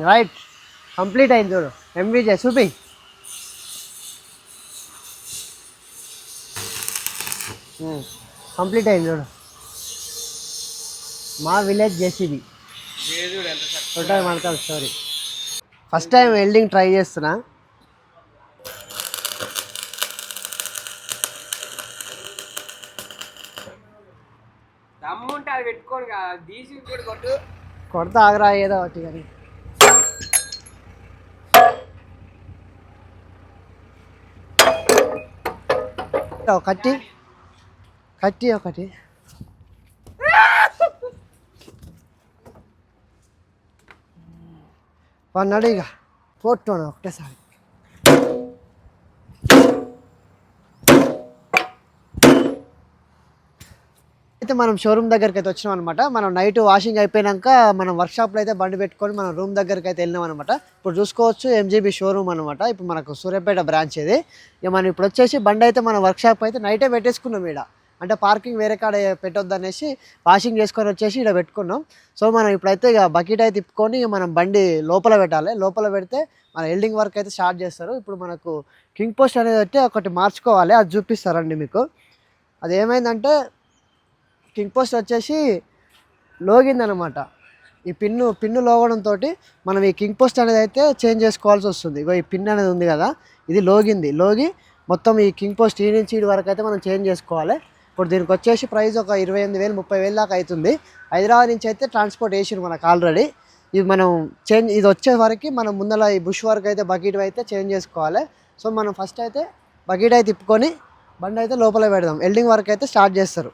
Right complete అయింది చూడు. ఎంవిజే చూపి. కంప్లీట్ అయింది చూడు. మా విలేజ్ జేసీబీ ఉంటుంది మనకు story. First time welding try చేస్తున్నా. కొడతా ఆగరా ఏదో ఒకటి కానీ. కట్టి కట్టి ఒకటి పన్నాడు ఇక కొట్టాను ఒకటేసారి. అయితే మనం షోరూమ్ దగ్గరికి అయితే వచ్చినాం అనమాట. మనం నైట్ వాషింగ్ అయిపోయాక మనం వర్క్షాప్లో అయితే బండి పెట్టుకొని మనం రూమ్ దగ్గరికి అయితే వెళ్ళినాం అనమాట. ఇప్పుడు చూసుకోవచ్చు ఎంజీబీ షోరూమ్ అనమాట. ఇప్పుడు మనకు సూర్యాపేట బ్రాంచ్ ఇది. ఇక మనం ఇప్పుడు వచ్చేసి బండి అయితే మన వర్క్షాప్ అయితే నైటే పెట్టేసుకున్నాం ఈడ. అంటే పార్కింగ్ వేరే కాడ పెట్టొద్దు అనేసి వాషింగ్ చేసుకొని వచ్చేసి ఇక్కడ పెట్టుకున్నాం. సో మనం ఇప్పుడైతే ఇక బకెట్ అయితే తిప్పుకొని మనం బండి లోపల పెట్టాలి. లోపల పెడితే మన వెల్డింగ్ వర్క్ అయితే స్టార్ట్ చేస్తారు. ఇప్పుడు మనకు కింగ్ పోస్ట్ అనేది అయితే ఒకటి మార్చుకోవాలి, అది చూపిస్తారండి మీకు. అది ఏమైందంటే కింగ్ పోస్ట్ వచ్చేసి లోగిందనమాట. ఈ పిన్ను లోగడంతో మనం ఈ కింగ్ పోస్ట్ అనేది అయితే చేంజ్ చేసుకోవాల్సి వస్తుంది. ఇగో ఈ పిన్ అనేది ఉంది కదా, ఇది లోగి మొత్తం ఈ కింగ్ పోస్ట్ ఈ నుంచి ఈ వరకు అయితే మనం చేంజ్ చేసుకోవాలి. ఇప్పుడు దీనికి వచ్చేసి ప్రైస్ ఒక 28,000 30,000 దాకా అవుతుంది. హైదరాబాద్ నుంచి అయితే ట్రాన్స్పోర్ట్ వేసిరు మనకు ఆల్రెడీ. ఇది మనం ఇది వచ్చే వరకు మనం ముందర ఈ బుష్ వర్క్ అయితే బకెట్ అయితే చేంజ్ చేసుకోవాలి. సో మనం ఫస్ట్ అయితే బకెట్ అయితే తిప్పుకొని బండి అయితే లోపల పెడదాం. వెల్డింగ్ వర్క్ అయితే స్టార్ట్ చేస్తారు.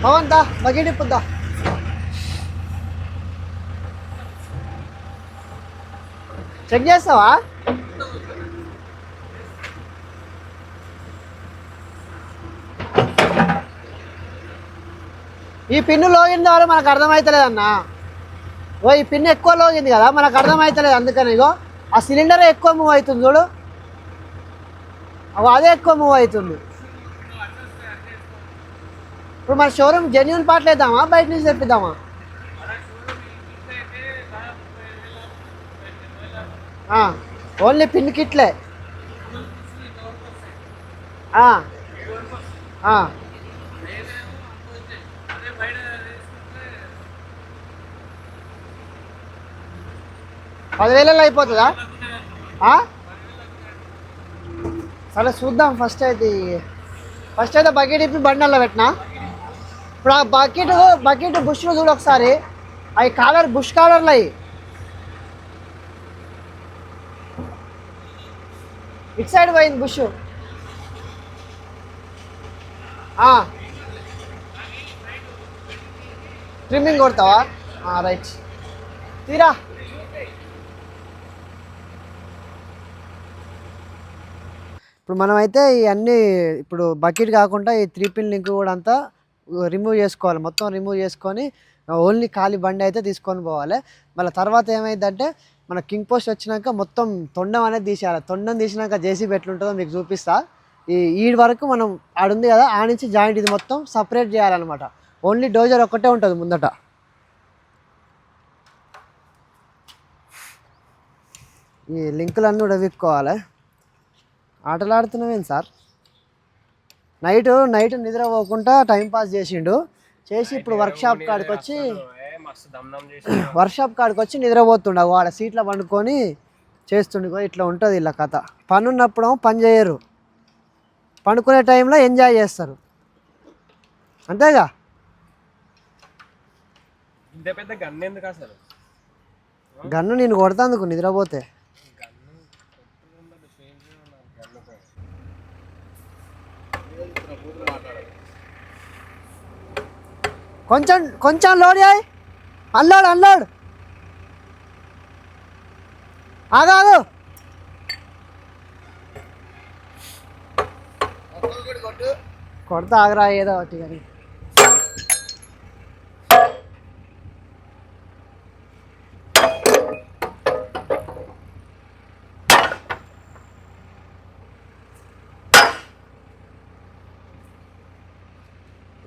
పవన్ దా బకెట్ ఇప్పుద్దా. చెక్ చేస్తావా? ఈ పిన్ను లోగింది ద్వారా మనకు అర్థమవుతలేదు అన్న. ఓ ఈ పిన్ను ఎక్కువ లోగింది కదా, మనకు అర్థమవుతలేదు. అందుకని ఇగో ఆ సిలిండర్ ఎక్కువ మూవ్ అవుతుంది చూడు, అదే ఎక్కువ మూవ్ అవుతుంది. ఇప్పుడు మన షోరూమ్ జెన్యూన్ పార్ట్లు వేద్దామా, బయట నుంచి తెప్పిద్దామా? Only pin కిట్లే. 10,000 అయిపోతుందా? సరే చూద్దాం. ఫస్ట్ అయితే బకెట్ ఇప్పి బండల్లో పెట్టినా. ఇప్పుడు ఆ బకెట్ బుష్లు చూడు ఒకసారి. అవి కాలర్ బుష్ కాలర్లు అవి. ఇటు సైడ్ పోయింది బుష్. ట్రిమ్మింగ్ కొడతావా? రైట్ తీరా. ఇప్పుడు మనమైతే ఇవన్నీ ఇప్పుడు బకెట్ కాకుండా ఈ 3 పిన్ లింక్ కూడా అంతా రిమూవ్ చేసుకోవాలి. మొత్తం రిమూవ్ చేసుకొని ఓన్లీ ఖాళీ బండి అయితే తీసుకొని పోవాలి. మళ్ళీ తర్వాత ఏమైందంటే మన కింగ్ పోస్ట్ వచ్చినాక మొత్తం తొండం అనేది తీసేయాలి. తొండం తీసినాక జేసీబీ ఎట్లుంటుందో మీకు చూపిస్తా. ఈ వరకు మనం ఆడుంది కదా, ఆ నుంచి జాయింట్ ఇది మొత్తం సపరేట్ చేయాలన్నమాట. ఓన్లీ డోజర్ ఒక్కటే ఉంటుంది ముందట. ఈ లింకులన్నీ ఉడవిక్కోవాలి. ఆటలాడుతున్నామేంటి సార్? నైట్ నిద్ర పోకుండా టైంపాస్ చేసి ఇప్పుడు వర్క్షాప్ కాడికి వచ్చి నిద్రపోతుండ. వాడ సీట్లో పండుకొని చేస్తుండే. ఇట్లా ఉంటుంది ఇలా కథ. పని ఉన్నప్పుడు పని చేయరు, పండుకునే టైంలో ఎంజాయ్ చేస్తారు. అంతేగా? గన్ను నేను కొడతాందుకు నిద్రపోతే. కొంచెం లోడ్ అయ్యి అన్లోడ్ ఆగాదు. కొడతా ఆగరా ఏదో ఒకటి కానీ.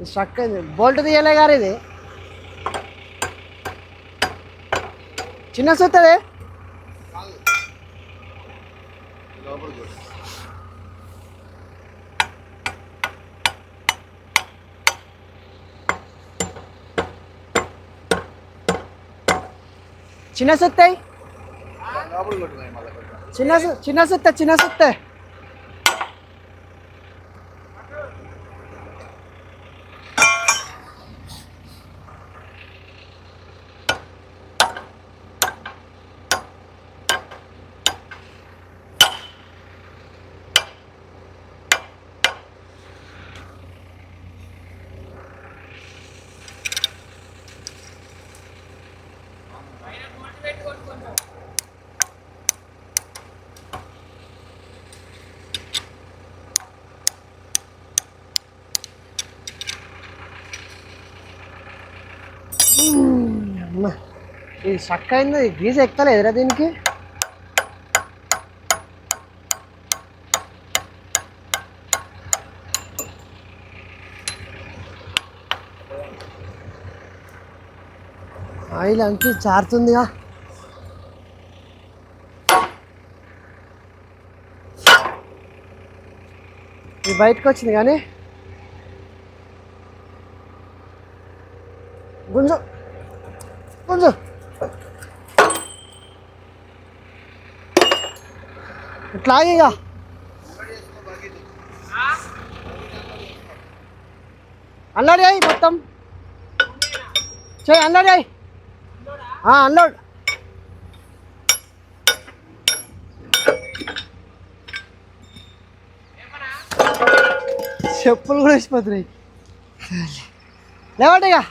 స్ట్రక్ అయింది, బోల్ట్ తీయలే గారు ఇది. చిన్న సుత్తది చిన్న సుత్తాయి చిన్న సుత్తే ఇది స్ట్రక్ అయింది, గ్రీజ్ ఎక్కలేదురా దీనికి. ఆయిల్ అంకి చారుతుందిగా. ఇది బయటకు వచ్చింది కానీ గుంజు గుంజు ఇట్లాగిగా అన్లోడ్ చేయి, మొత్తం చేయి, అన్లోడ్ చేయి. అన్లోడ్. చెప్పులు కూడా వేసిపోతున్నాయి. లేవటిగా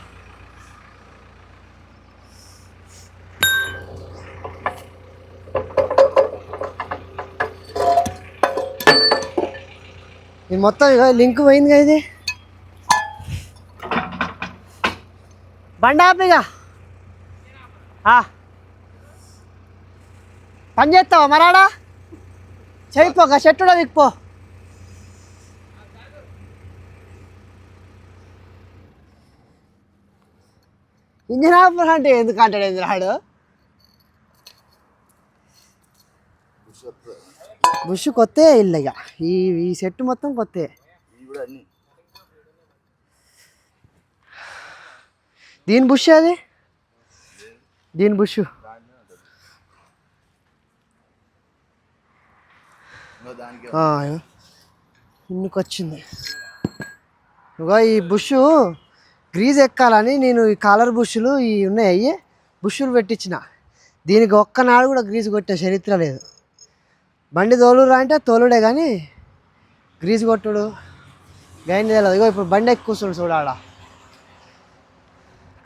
ఇది మొత్తం ఇక లింక్ పోయింది కదా. ఇది బండి ఆపిగా పని చేస్తావా మరాడా? చేయిపోక చెట్టులో దిక్కుపో. ఇంజిన్ ఆపర్ అంటే ఎందుకు అంటాడు ఎందుకు? బుష్ కొత్త ఇల్లు ఇక ఈ సెట్ మొత్తం కొత్త. దీని బుష్ అది, దీని బుష్ ఇన్నికి వచ్చింది. ఇగో ఈ బుష్ గ్రీజ్ ఎక్కాలని నేను ఈ కాలర్ బుష్లు ఈ ఉన్నాయి, అయ్యి బుష్లు పెట్టించిన. దీనికి ఒక్కనాడు కూడా గ్రీజ్ కొట్టే చరిత్ర లేదు. బండి తోలురా అంటే తోలుడే కానీ గ్రీజ్ కొట్టుడు గైంది తెలియదు. ఇగో ఇప్పుడు బండి ఎక్కి కూర్చుండు చూడాడ.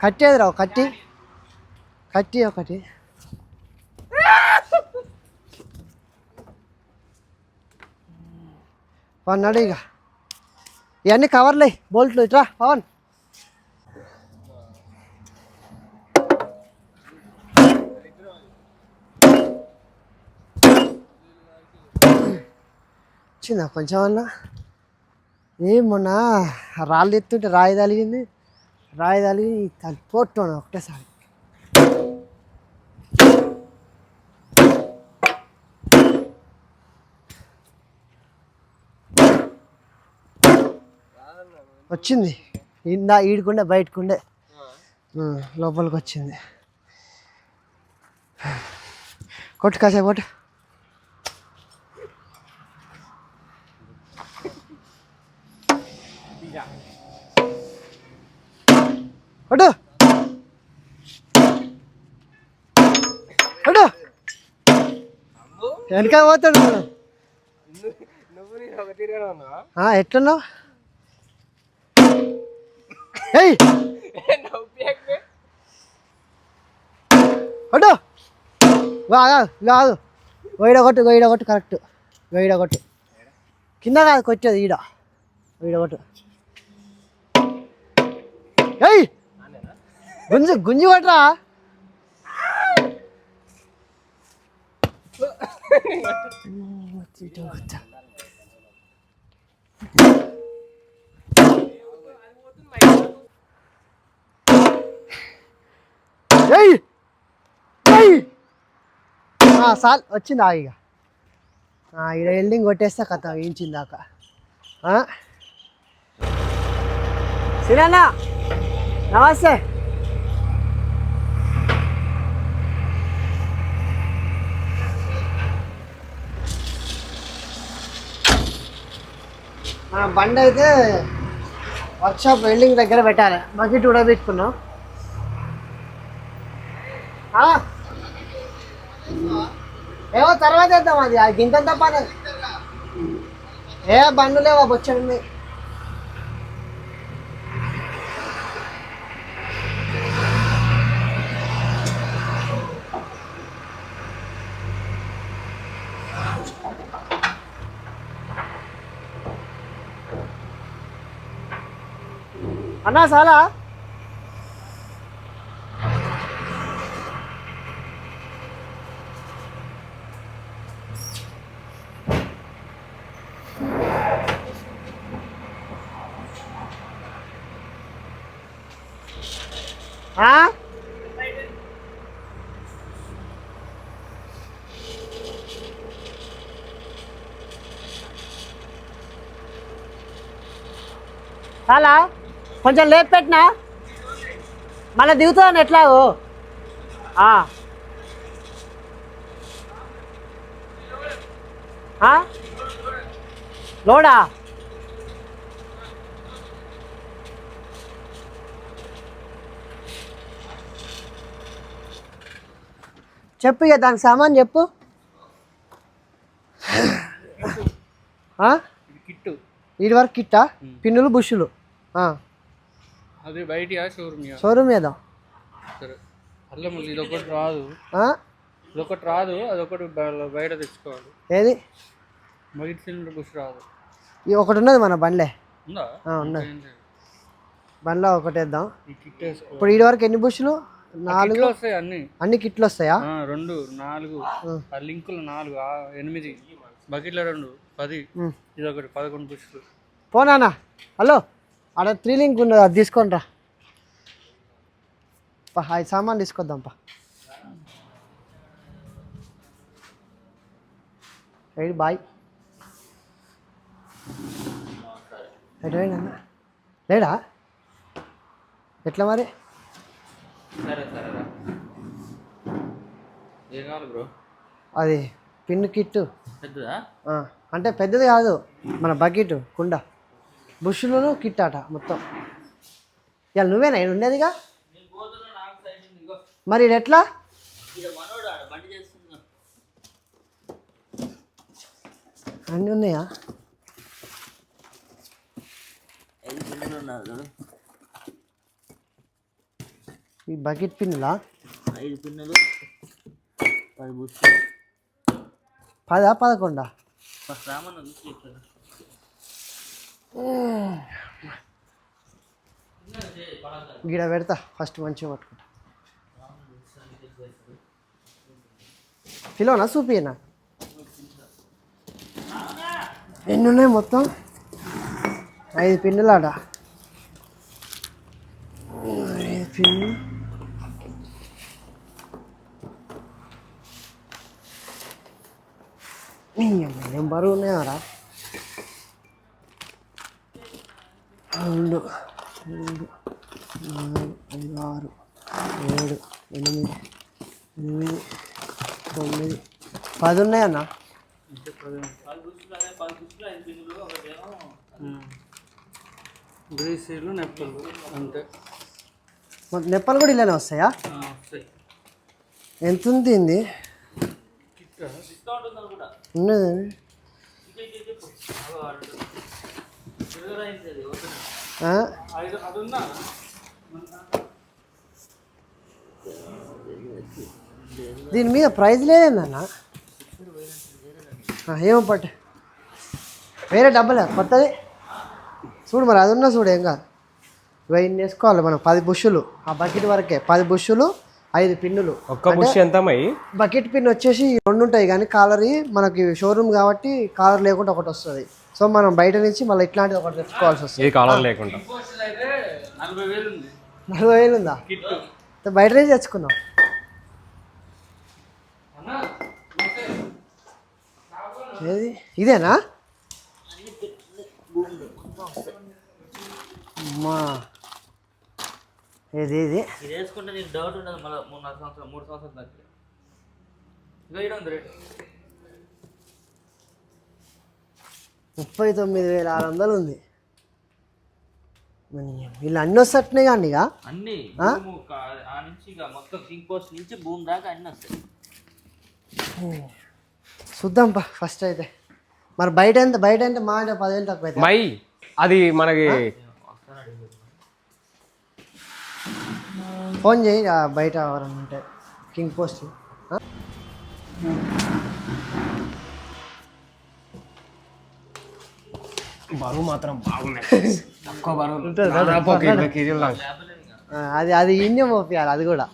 కట్టేది రావు, కట్టి ఒకటి పవన్ ఇక ఇవన్నీ కవర్లే బోల్ట్లు ఇట్రా పవన్. వచ్చిందా కొంచెం అన్న? మొన్న రాళ్ళు ఎత్తుంటే రాయి తలిగింది, రాయి తలిగి తలిపోట్టున్నాను ఒకటేసారి. వచ్చింది ఈడుకుండే బయటకుండే లోపలికి వచ్చింది. కొట్టు కాసేపు కొట్టు. కొట్టు కొట్టు వెనక పోతాడు. ఎట్లున్నావు? కొట్టు కాదు, గొయ్యడ కొట్టు కరెక్ట్. గొయ్యడ కొట్టు, కింద కాదు కొట్టేది, ఈడ కొట్టు. గుంజి కొట్టరా. ఏయ్ సాల్ వచ్చిందా ఇక ఇక్కడ ఎల్డింగ్ కొట్టేస్తే కథ వేయించిందాక సిరన్నా నమస్తే. మన బండి అయితే వర్క్షాప్ వెల్డింగ్ దగ్గర పెట్టాలి. బకెట్ కూడా పెట్టుకున్నాం. ఏమో తర్వాత వేద్దాం. అది గింతంత పని ఏ బండ్లు లేవా బొచ్చండి. అన్నా చాలా చాలా కొంచెం లేపు పెట్టినా మళ్ళీ దిగుతాను ఎట్లాగో. లోడా చెప్పు, ఇక దానికి సామాన్ చెప్పు. కిట్టు వీడి వరకు కిట్టా, పిన్నులు బుష్షులు. అది బయట షోరూమ్ ఏదో అల్లం ఇదొకటి రాదు, ఇదొకటి రాదు, అదొకటి బయట తెచ్చుకోవాలి. ఏది బయట సిలిండర్ బుష్ రాదు. ఇది ఒకటి ఉన్నది మన బండ్లే ఉందా? ఉన్నది బండ్లో ఒకటి వేద్దాం. ఇప్పుడు ఇప్పుడు వీడి వరకు ఎన్ని బుష్లు? 4 వస్తాయి. అన్ని కిట్లు వస్తాయా? 2 4 లింకులు 4 8 బకెట్లో 2 10 ఇదొకటి 11 బుష్లు. పోనా హలో, ఆడ 3 లింక్ ఉన్నది, అది తీసుకొని రా. అది సామాన్ తీసుకొద్దాంపా. Right bye. ఎటువైనా లేడా? ఎట్లా మరి? అది పిన్ కిట్టు అంటే పెద్దది కాదు, మన బకెట్ కుండ బుష్లోను కిట్ ఆట మొత్తం. ఇవాళ నువ్వేనా ఇది ఉండేదిగా? మరి ఇది ఎట్లా? అన్నీ ఉన్నాయా? ఈ బకెట్ పిన్నులా 5 పిన్నులు 10 బూస్టులు 10 11 గిడ పెడతా ఫస్ట్ మంచిగా పట్టుకుంటా. కిలోనా చూపినా? ఎన్ని ఉన్నాయి మొత్తం? 5 పిన్నులు ఆడ. 5 పిన్ను ఏం బరువు ఉన్నాయారా? 2 3 4 5 6 7 8 9 10 ఉన్నాయన్నా. గ్రీసీలు నెప్పలు అంతే. నెప్పలు కూడా ఇలానే వస్తాయా? ఎంత ఉంది? ఉన్నది దీని మీద ప్రైజ్ లేదన్నా. ఏమో పట్టు వేరే డబ్బలే కొత్తది చూడు. మరి అది ఉన్నా చూడు, ఏం కాదు. ఇన్ని వేసుకోవాలి మనం. 10 బుష్లు ఆ బకెట్ వరకే. 10 బుష్లు 5 పిన్నులు. ఒక్క బుష్ ఎంత? బకెట్ పిన్ వచ్చేసి 2 ఉంటాయి, కానీ కాలర్ మనకి షోరూమ్ కాబట్టి కాలర్ లేకుండా ఒకటి వస్తుంది. సో మనం బయట నుంచి మళ్ళీ ఇట్లాంటిది ఒకటి తెచ్చుకోవాల్సి వస్తుంది. కాలర్ లేకుండా 40,000 ఉంది. 40,000 ఉందా? బయట నుంచి తెచ్చుకున్నాం. ఏది ఇదేనా? అమ్మా ఇది ఇది వేసుకుంటే నీకు డౌట్ ఉండదు. మళ్ళీ 3 సంవత్సరాలు దాకా ఇక ఉంది రేటు 39,600 ఉంది. వీళ్ళు అన్నీ వస్తట్టున్నాయి కానీ ఇక అన్ని ఆ నుంచి ఇక మొత్తం కింగ్ పోస్ట్ నుంచి భూమి దాకా అన్నీ వస్తాయి. చూద్దాం ఫస్ట్ అయితే. మరి బయట ఎంత మా అంటే 10,000 తక్కువ అయితే మై అది మనకి ఫోన్ చేయి బయట ఎవరన్నా ఉంటే కింగ్ పోస్ట్. బరువు మాత్రం బాగున్నాయి. తక్కువ బరువు దాదాపు ఒక 20 కేజీలు దాకా. అది ఇండియన్ మోపియాలి. అది కూడా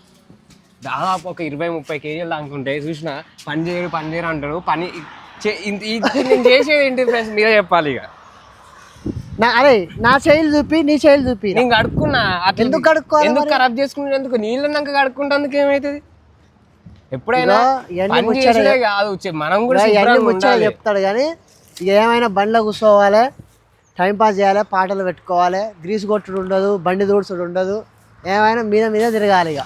దాదాపు ఒక 20-30 కేజీలు దాకా ఉంటాయి. చూసిన పని చేయరు అంటారు. పని నేను చేసేది ఏంటి ఫ్రెండ్స్ మీరే చెప్పాలి. ఇక అరే నా చేయిలు చూపి నీ చేయిలు చూపి. నేను కడుక్కున్నా. ఎందుకు కడుక్కోవాలి? ఎందుకు ఖరాబ్ చేసుకునేందుకు? నీళ్ళన్నాక కడుక్కుంటేందుకు ఏమవుతుంది? ఎప్పుడైనా కాదు మనం కూడా చెప్తాడు కానీ ఇక ఏమైనా బండ్లో కూర్చోవాలి, టైంపాస్ చేయాలి, పాటలు పెట్టుకోవాలి, గ్రీస్ కొట్టుడు ఉండదు, బండి దూడ్చుడు ఉండదు, ఏమైనా మీద తిరగాలి. ఇక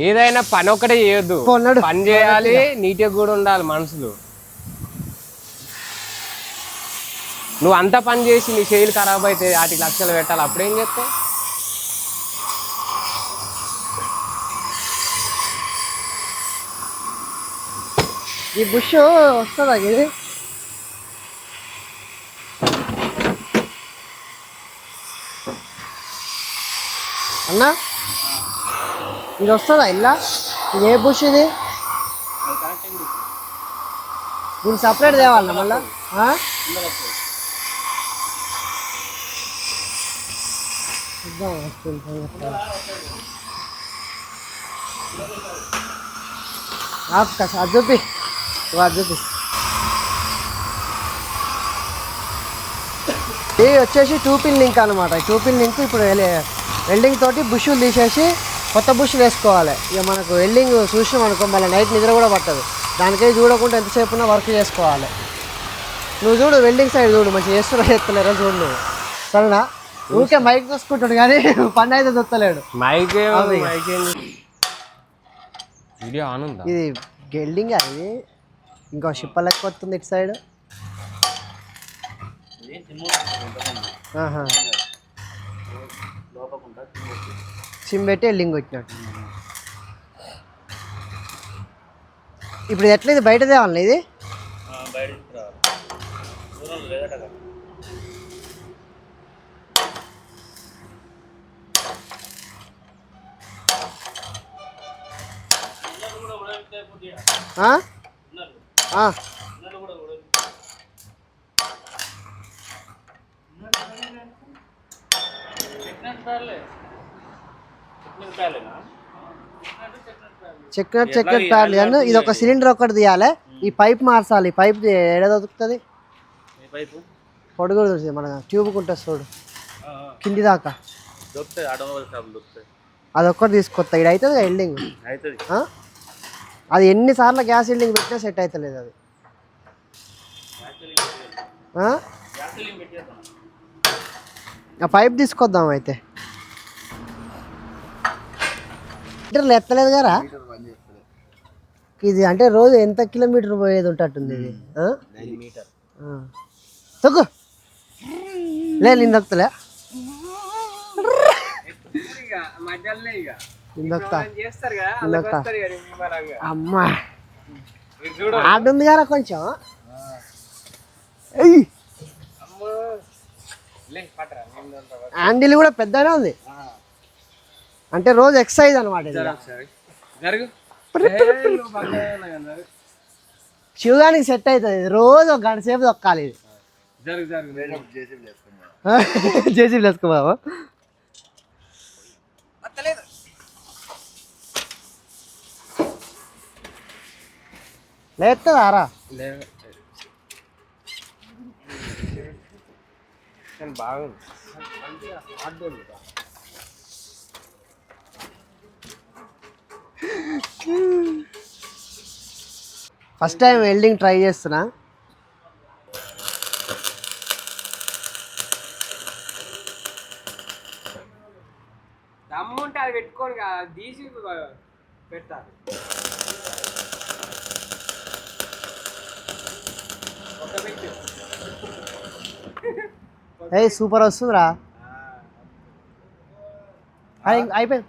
ఏదైనా పని ఒక్కటే చేయొద్దు, పని చేయాలి, నీట్గా కూడా ఉండాలి మనుషులు. నువ్వు అంత పని చేసి నీ చేతులు ఖరాబ్ అయితే వాటికి లక్షలు పెట్టాలి. అప్పుడేం చేస్తావు? ఈ బుష్ వస్తుందా ఇది? అన్నా ఇది వస్తుందా ఇలా? ఇది ఏ బుష్ ఇది? దీన్ని సపరేట్ తేవాలన్నా మళ్ళా? అది చూపి ఇది వచ్చేసి 2 పిన్ లింక్ అనమాట. 2 పిన్ లింక్ ఇప్పుడు వెల్డింగ్ తోటి బుష్లు తీసేసి కొత్త బుష్ వేసుకోవాలి. ఇక మనకు వెల్డింగ్ చూసినాం అనుకో మళ్ళీ నైట్ నిద్ర కూడా పట్టదు. దానికై చూడకుండా ఎంతసేపు ఉన్నా వర్క్ చేసుకోవాలి. నువ్వు చూడు వెల్డింగ్ సైడ్ చూడు, మంచిగా చేస్తున్నారా చూడు నువ్వు. సరేనా? ఊరికే మైక్ చూసుకుంటాడు కానీ పని అయితే చూస్తలేడు. ఇది వెల్డింగ్ అది ఇంకో షిప్ప లెక్క వస్తుంది ఇటు సైడ్. సిమ్ పెట్టి వెల్డింగ్ వచ్చినట్టు. ఇప్పుడు ఎట్లా ఇది బయట తేవాలన్నా? ఇది చెక్నెట్ ప్యాడ్లు కానీ ఇది ఒక సిలిండర్ ఒకటి తీయాలి. ఈ పైప్ మార్చాలి. పైప్ ఎడ దొరుకుతుంది? పొడుగు దొరుకుతుంది మన ట్యూబ్ ఉంటుంది చూడు కింది దాకా. అదొక్కటి తీసుకొస్తా. ఇది అవుతుంది వెల్డింగ్. అది ఎన్నిసార్లు గ్యాస్ వెల్డింగ్ పెట్టినా సెట్ అవుతలేదు అది. ఆ పైప్ తీసుకొద్దాం అయితే. మీటర్లు ఎత్తలేదు కదా ఇది. అంటే రోజు ఎంత కిలోమీటర్ పోయేది ఉంటట్టుంది ఇది. తొక్కు లే నేను దొక్కుతలే అమ్మా ఆడుంది కదా కొంచెం. హ్యాండిల్ కూడా పెద్దనే ఉంది. అంటే రోజు ఎక్సర్సైజ్ అనమాట. శివగానికి సెట్ అవుతుంది. రోజు 1 గంట సేపు దొక్కాలి ఇది. జేసీబీ వేసుకో బాబా. లేస్తుందారా? బాగుంది. ఫస్ట్ టైం వెల్డింగ్ ట్రై చేస్తున్నా. దమ్ము ఉంటే అది పెట్టుకొని తీసి పెట్టాలి. ఏ సూపర్ వస్తుందిరా. అయిపోయింది,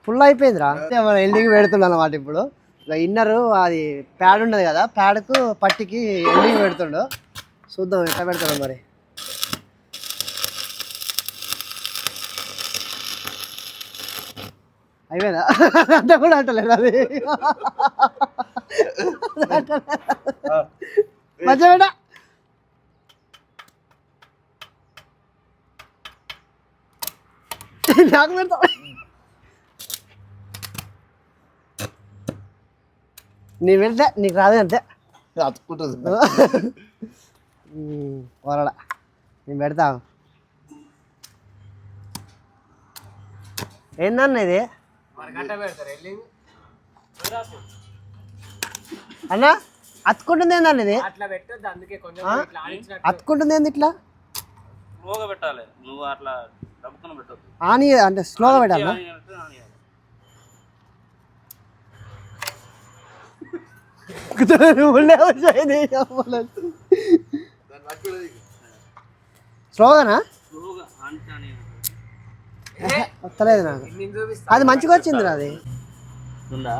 ఫుల్ అయిపోయిందిరా. మన ఎల్డింగ్ పెడుతున్నాను అన్నమాట. ఇప్పుడు ఇన్నర్ అది ప్యాడ్ ఉండదు కదా, ప్యాడ్కు పట్టికి ఎల్డింగ్ పెడుతుండు. చూద్దాం ఎట్లా పెడతాడు మరి. అయిపోయిందా? అంత కూడా అంటలేదు అది. మధ్య పెట్ట నాకు పెడతా. నీ పెడితే నీకు రాదే అంతే అతుక్కుంటుంది. వరడా నేను పెడతా. ఏందన్న ఇది అన్న? అతుక్కుంటుంది ఏందన్న ఇది? అట్లా పెట్టద్దు, అందుకే కొంచెం అతుక్కుంటుంది ఏంది ఇట్లా? స్లోగా పెట్టాలి, నువ్వు అట్లా దబ్బుకుని పెట్టద్దు. ఆని అంటే స్లోగా పెట్టాలా? స్లోగానా? స్లోగా అంటే వస్తలేదు నాకు. అది మంచిగా వచ్చింది అది. ఉందా?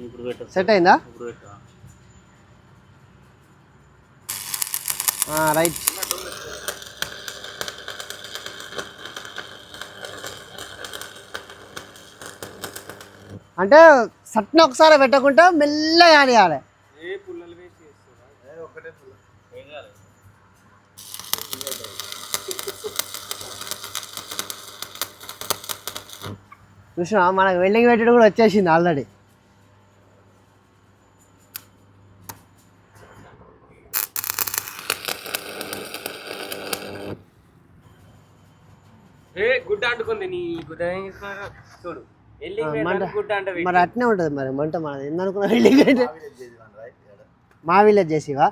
ఇప్పుడు పెట్టు. సెట్ అయిందా? ఇప్పుడు పెట్టు. రైట్. అంటే సట్న ఒకసారి పెట్టకుండా మెల్లగా కానియాలి. చూసినా మనకు వెల్డింగ్ పెట్టడం కూడా వచ్చేసింది ఆల్రెడీ. గుడ్డ అంటుకుంది నీ గుడ్డ చూడు. గుడ్డ అంటే మరి అట్నే ఉంటుంది మరి మంట. మనది ఏందనుకున్నా వెల్డింగ్ అంటే మా విలేజ్ చేసివా?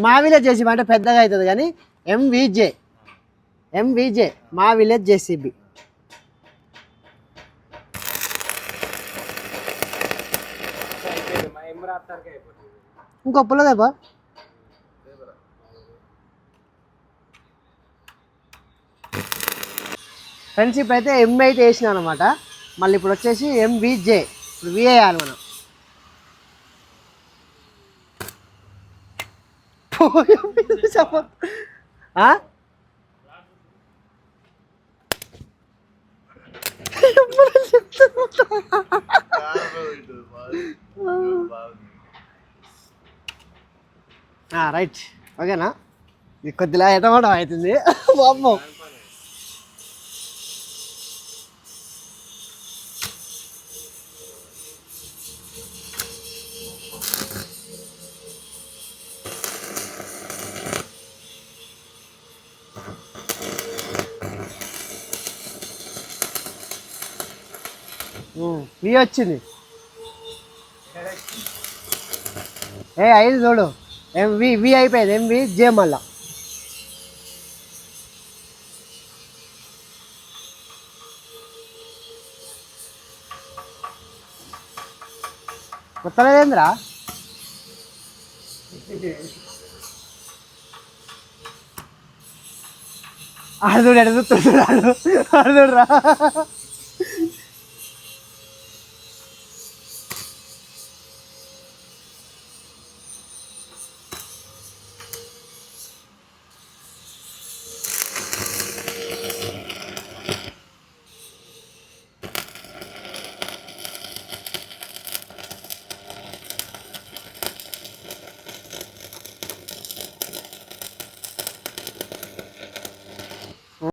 మా విలేజ్ చేసి అంటే పెద్దగా అవుతుంది కానీ ఎంవిజే మా విలేజ్ జేసీబీ. ఇంకో పుల్లదేపా. ఫ్రెండ్స్ ఇప్పుడైతే అయితే వేసినా అనమాట. మళ్ళీ ఇప్పుడు వచ్చేసి ఎంవిజే. ఇప్పుడు వి వేయాలి మనం. రైట్ ఓకేనా? ఇది కొద్దిలా ఎటమాట అవుతుంది బాబు. వి వచ్చింది. ఐదు చూడు. వి అయిపోయింది. ఎంవిజే మళ్ళా. కొత్తలేదేంద్రా? అడుగుడు అడుగుతున్నాడు. అడుగుడురా.